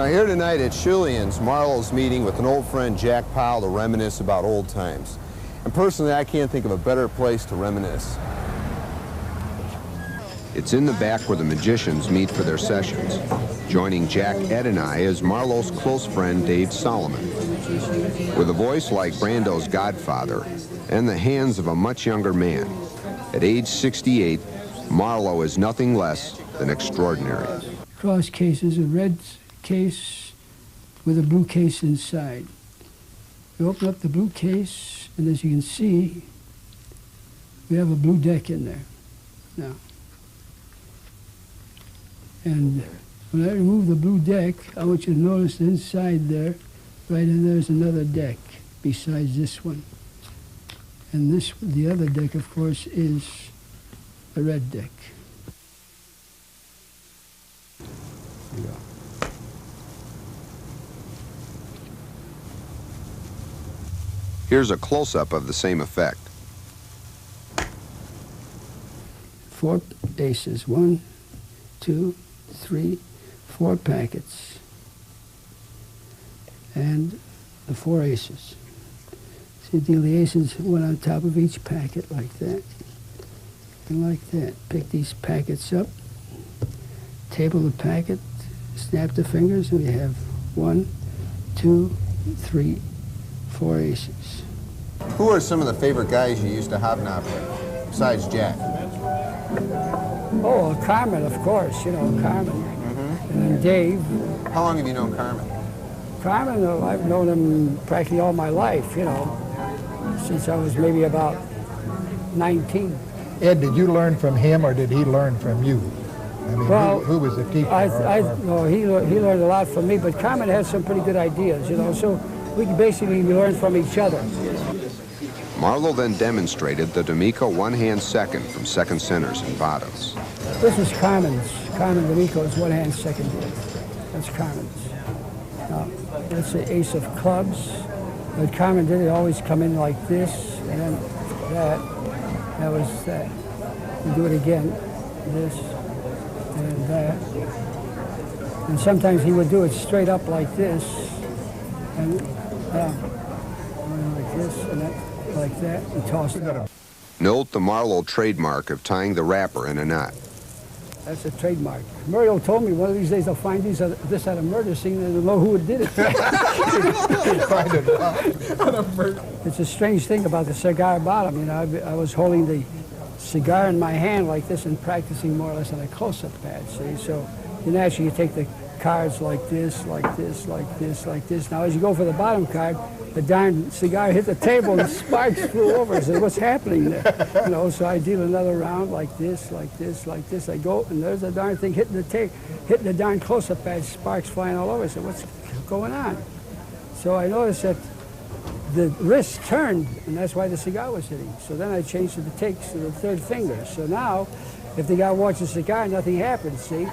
Now here tonight at Schulian's, Marlo's meeting with an old friend, Jack Powell, to reminisce about old times. And personally, I can't think of a better place to reminisce. It's in the back where the magicians meet for their sessions. Joining Jack, Ed, and I is Marlo's close friend, Dave Solomon. With a voice like Brando's godfather and the hands of a much younger man, at age 68, Marlo is nothing less than extraordinary. Cross case is a red case with a blue case inside. You open up the blue case, and as you can see, we have a blue deck in there now. And when I remove the blue deck, I want you to notice inside there, right in there is another deck besides this one. And this, the other deck, of course, is a red deck. There you go. Here's a close-up of the same effect. 4 aces, 1, 2, 3, 4 packets, and the 4 aces. See, the aces went on top of each packet like that, and like that. Pick these packets up, table the packet, snap the fingers, and we have 1, 2, 3, 4 aces. Who are some of the favorite guys you used to hobnob with, besides Jack? Oh, Carmen, of course, you know, Carmen. And then Dave. How long have you known Carmen? Carmen, I've known him practically all my life, you know, since I was maybe about 19. Ed, did you learn from him or did he learn from you? I mean, well, who was the teacher? No, he learned a lot from me, but Carmen had some pretty good ideas, you know, so we basically learned from each other. Marlo then demonstrated the D'Amico one-hand second from second centers and bottoms. This was Carmen D'Amico's one-hand second. That's Carmen's. Now, that's the ace of clubs. But Carmen did it always come in like this, and then that was that. We do it again, this, and that. And sometimes he would do it straight up like this, and like this, and that. Like that, and toss it up. Note the Marlo trademark of tying the wrapper in a knot. That's a trademark. Muriel told me one of these days they'll find this at a murder scene and they'll know who did it. It's a strange thing about the cigar bottom. You know, I was holding the cigar in my hand like this and practicing more or less on a close-up pad, see? So naturally you take the cards like this, like this, like this, like this. Now as you go for the bottom card, the darn cigar hit the table and sparks flew over. I said, what's happening there? You know, so I deal another round like this, like this, like this. I go, and there's the darn thing hitting the table, hitting the darn close-up pad, sparks flying all over. I said, what's going on? So I noticed that the wrist turned, and that's why the cigar was hitting. So then I changed the takes to the third finger. So now, if the guy watches the cigar, nothing happens, see?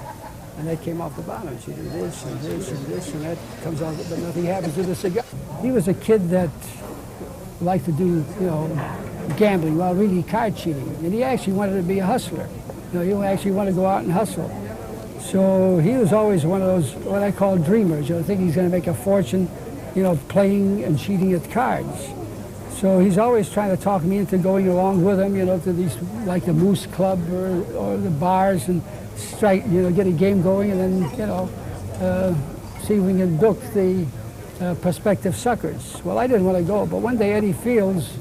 And that came off the bottom. She did this and this and this, and that comes out, but nothing happens to the cigar. He was a kid that liked to do, you know, gambling while really card cheating. And he actually wanted to be a hustler. You know, he actually wanted to go out and hustle. So he was always one of those, what I call dreamers. You know, think he's going to make a fortune, you know, playing and cheating at cards. So he's always trying to talk me into going along with him, you know, to these, like the Moose Club or the bars, and strike, you know, get a game going, and then, you know, see if we can bilk the prospective suckers. Well, I didn't want to go, but one day Eddie Fields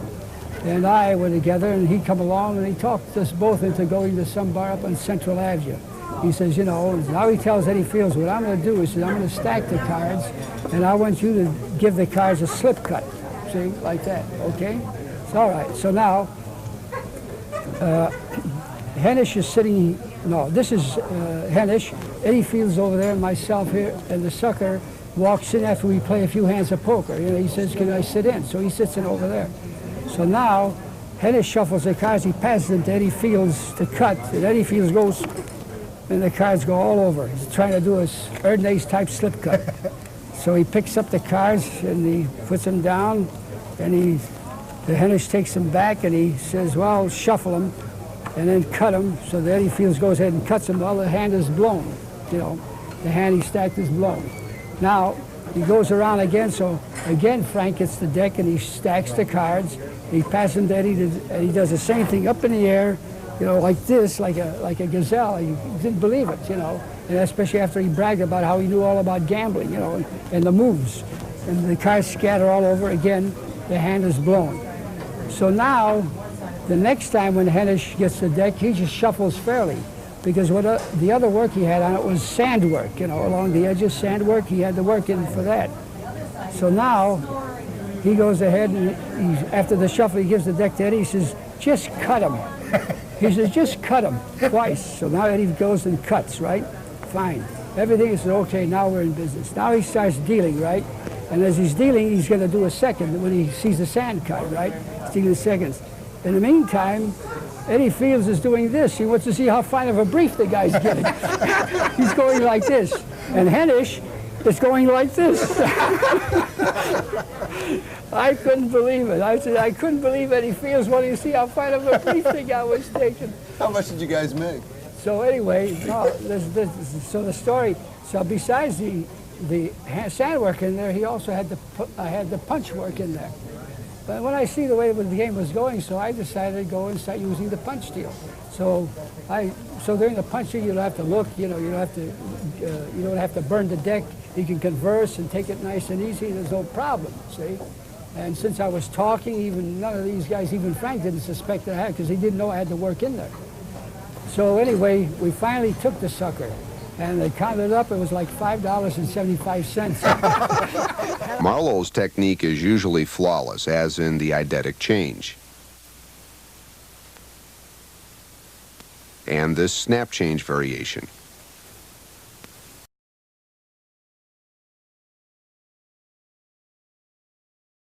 and I were together, and he'd come along and he talked us both into going to some bar up on Central Avenue. He says, you know, now he tells Eddie Fields, what I'm going to do is I'm going to stack the cards, and I want you to give the cards a slip cut. See, like that, okay? It's all right. So now, Hennish is sitting, no, this is Hennish, Eddie Fields over there, and myself here, and the sucker walks in after we play a few hands of poker. You know, he says, can I sit in? So he sits in over there. So now, Hennish shuffles the cards, he passes them to Eddie Fields to cut, and Eddie Fields goes, and the cards go all over. He's trying to do a Erdnase type slip cut. So he picks up the cards and he puts them down, and the Hennish takes them back, and he says, well, shuffle them and then cut them. So that Eddie Fields goes ahead and cuts them while the hand is blown. You know, the hand he stacked is blown. Now, he goes around again, so again Frank gets the deck and he stacks the cards. He passes them to Eddie, and he does the same thing up in the air, you know, like this, like a gazelle. He didn't believe it, you know, and especially after he bragged about how he knew all about gambling, you know, and the moves. And the cards scatter all over. Again, the hand is blown. So now, the next time when Hennish gets the deck, he just shuffles fairly, because what the other work he had on it was sand work, you know, along the edges, sand work. He had the work in for that. So now he goes ahead and after the shuffle, he gives the deck to Eddie. He says, just cut him. He says, just cut him twice. So now Eddie goes and cuts, right? Fine. Everything is okay, now we're in business. Now he starts dealing, right? And as he's dealing, he's going to do a second when he sees the sand cut, right? He's dealing seconds. In the meantime, Eddie Fields is doing this. He wants to see how fine of a brief the guy's getting. He's going like this. And Hennish is going like this. I couldn't believe it. I said, I couldn't believe Eddie Fields wanting to see how fine of a brief the guy was taking. How much did you guys make? So anyway, no, so the story, so besides the sand work in there, he also had the punch work in there. But when I see the way the game was going, so I decided to go and start using the punch deal. So during the punch deal, you don't have to look, you know, you don't have to burn the deck. You can converse and take it nice and easy. There's no problem, see? And since I was talking, even none of these guys, even Frank didn't suspect that I had, because he didn't know I had the work in there. So anyway, we finally took the sucker. And they counted it up, it was like $5.75. Marlo's technique is usually flawless, as in the eidetic change. And this snap change variation.